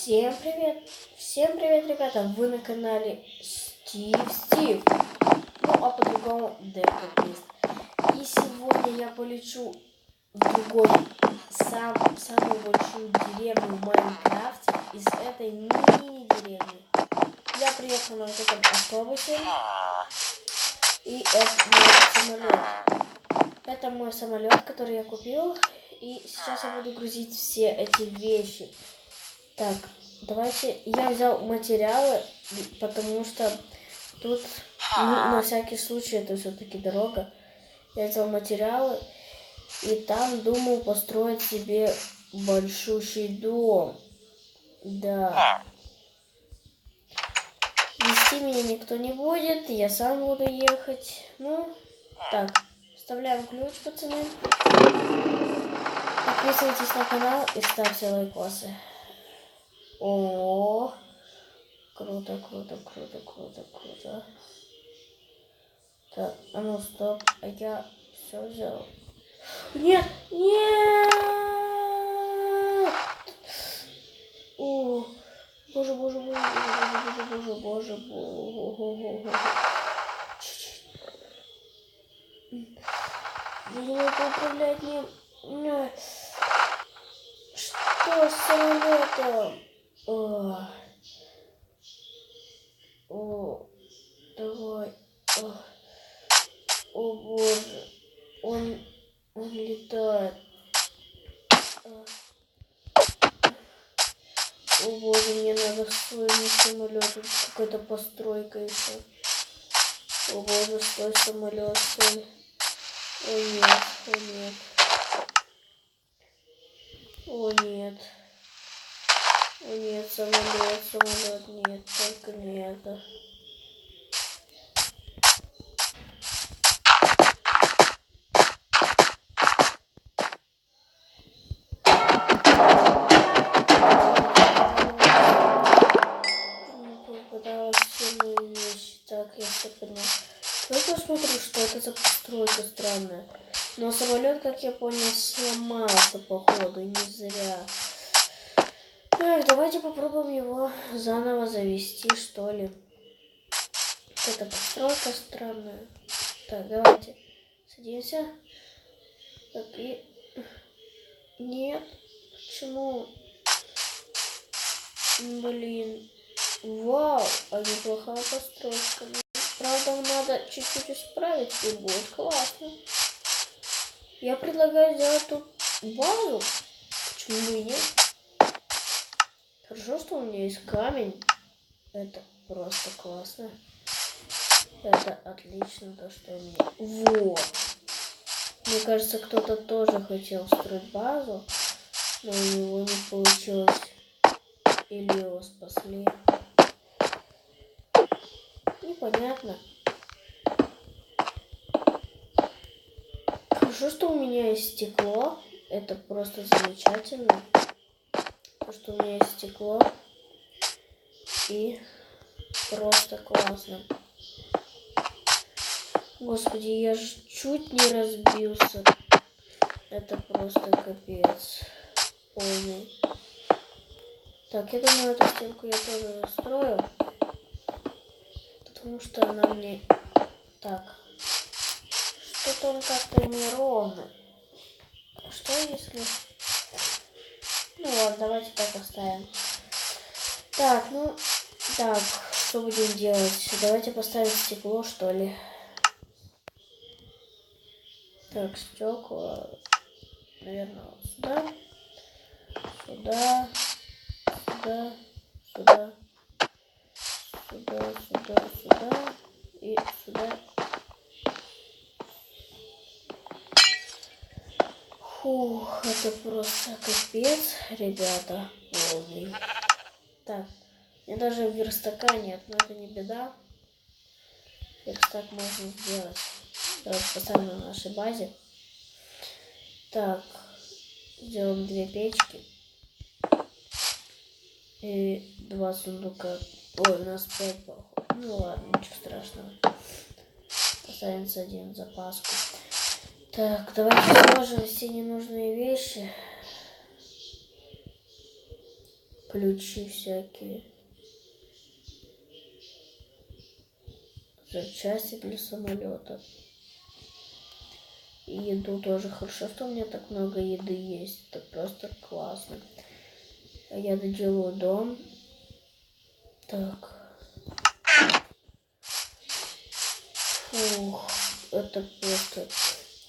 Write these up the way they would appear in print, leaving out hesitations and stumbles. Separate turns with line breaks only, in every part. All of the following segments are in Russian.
Всем привет, ребята! Вы на канале Стив. Ну, а по-другому Декабрист. И сегодня я полечу в другой, самую большую деревню в Майнкрафте из этой мини-деревни. Я приехал на вот этом автобусе. И это мой самолет. Это мой самолет, который я купил. И сейчас я буду грузить все эти вещи. Так, давайте, я взял материалы, потому что тут, на всякий случай, это все-таки дорога. Я взял материалы, и там думал построить себе большущий дом. Да. Вести меня никто не будет, я сам буду ехать. Ну, так, вставляем ключ, пацаны. Подписывайтесь на канал и ставьте лайкосы. О, круто. Так, а ну стоп, а я все взял. Нет! О, боже. Я не могу управлять ним. Что с самолетом? О, давай. О боже. Он летает. О боже, мне надо к своему самолету. Какая-то постройка еще. О боже, стой, самолет, стой. О нет. О нет, самолет, нет, только не это. Попадалось все мои вещи. Так, я все понял. Я посмотрю, что это за постройка странная. Но самолет, как я понял, сломался, походу, не зря. Так, давайте попробуем его заново завести, что ли. Это постройка странная. Так, давайте садимся. Так, и... Нет. Почему? Блин. Вау, а неплохая постройка. Правда, надо чуть-чуть исправить, и будет классно. Я предлагаю сделать тут базу. Почему бы и нет? Хорошо, что у меня есть камень. Это просто классно. Это отлично, то, что у меня... Вот. Мне кажется, кто-то тоже хотел строить базу, но у него не получилось. Или его спасли. Непонятно. Хорошо, что у меня есть стекло. Это просто замечательно. То, что у меня есть стекло. И просто классно. Господи, я же чуть не разбился. Это просто капец полный. Так, я думаю, эту стенку я тоже застрою. Потому что она мне... Так. Что-то он как-то неровно. Что если... Ну ладно, давайте так оставим. Так, так, что будем делать? Давайте поставим стекло, что ли. Так, стекла, наверное, вот сюда, сюда и сюда. Фух, это просто капец, ребята, полный. Так, у меня даже верстака нет, но это не беда. Верстак можно сделать. Давайте поставим на нашей базе. Так, сделаем 2 печки. И 2 сундука. Ой, у нас 5 походу. Ну ладно, ничего страшного. Останется 1 запаску. Так, давайте сложим все ненужные вещи. ключи всякие. Запчасти для самолета. И еду тоже хорошо, что у меня так много еды есть. Это просто классно. А я доделаю дом. Так. Фух, это просто...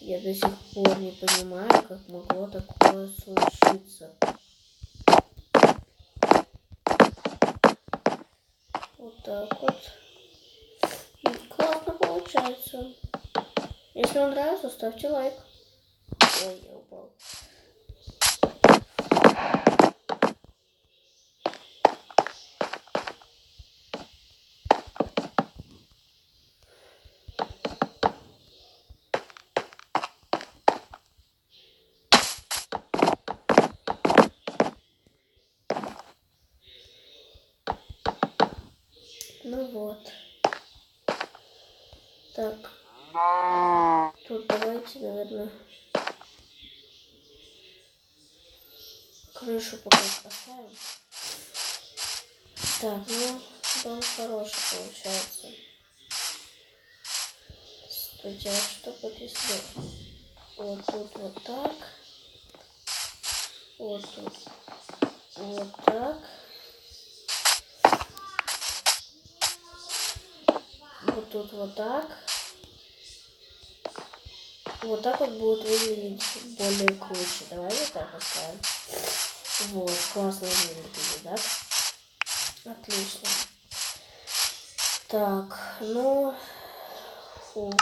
Я до сих пор не понимаю, как могло такое случиться. Вот так вот. И классно получается. Если вам нравится, ставьте лайк. Ой, я упал. Ну вот. Так. Тут давайте, наверное, крышу пока поставим. Так, ну, дом хороший получается. Стойте, а что вот если вот тут вот так, вот тут вот так, вот тут вот так. Вот так вот будет выглядеть более круче. Давай вот так поставим. Вот, классно выглядит, да? Отлично. Так, ну... Фух.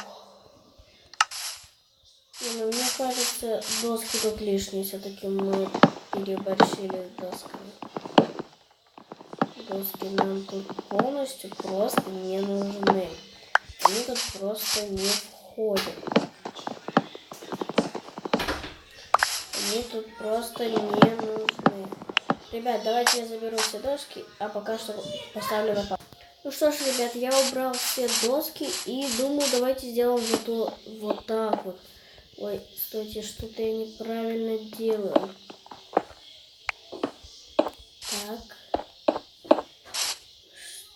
Ну, мне кажется, доски тут лишние. Все-таки мы переборщили с досками. Доски нам тут полностью просто не нужны. Они тут просто не входят. Они тут просто не нужны. Ребят, давайте я заберу все доски, а пока что поставлю на паузу. Ну что ж, ребят, я убрал все доски и думаю, давайте сделаем вот так вот. Ой, стойте, что-то я неправильно делаю. Так.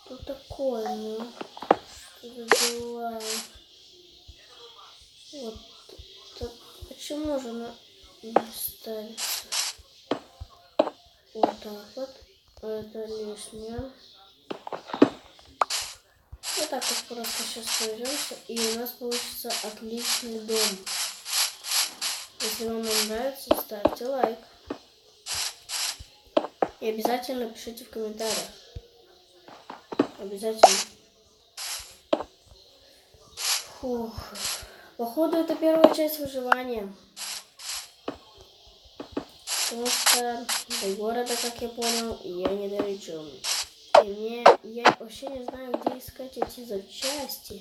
Что такое, ну? Что за дела? Вот. Так, почему же она не ставится? Вот так вот. Это лишнее. Вот так вот просто сейчас пройдемся, и у нас получится отличный дом. Если вам он нравится, ставьте лайк. И обязательно пишите в комментариях. Обязательно. Фух. Походу, это первая часть выживания. Потому что до города, как я понял, я не долечу. И я вообще не знаю, где искать эти запчасти.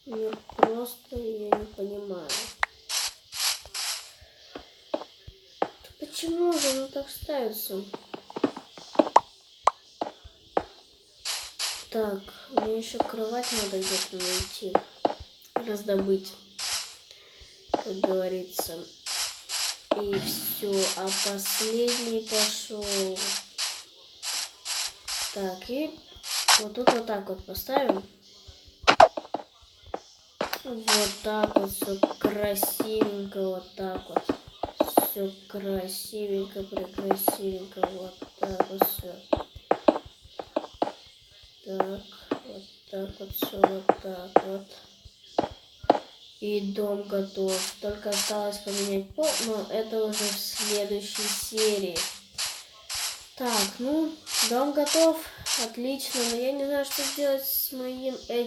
Мне просто я не понимаю. Почему же оно так ставится? Так, мне еще кровать надо где-то найти. Раздобыть, как говорится. И все. А последний пошел. Так, и вот тут вот так вот поставим. Вот так вот все красивенько, вот так вот. Все красивенько, прекрасивенько, вот так вот все. Так вот все, вот так вот. И дом готов. Только осталось поменять пол, но это уже в следующей серии. Так, ну, дом готов. Отлично, но я не знаю, что делать с моим этим.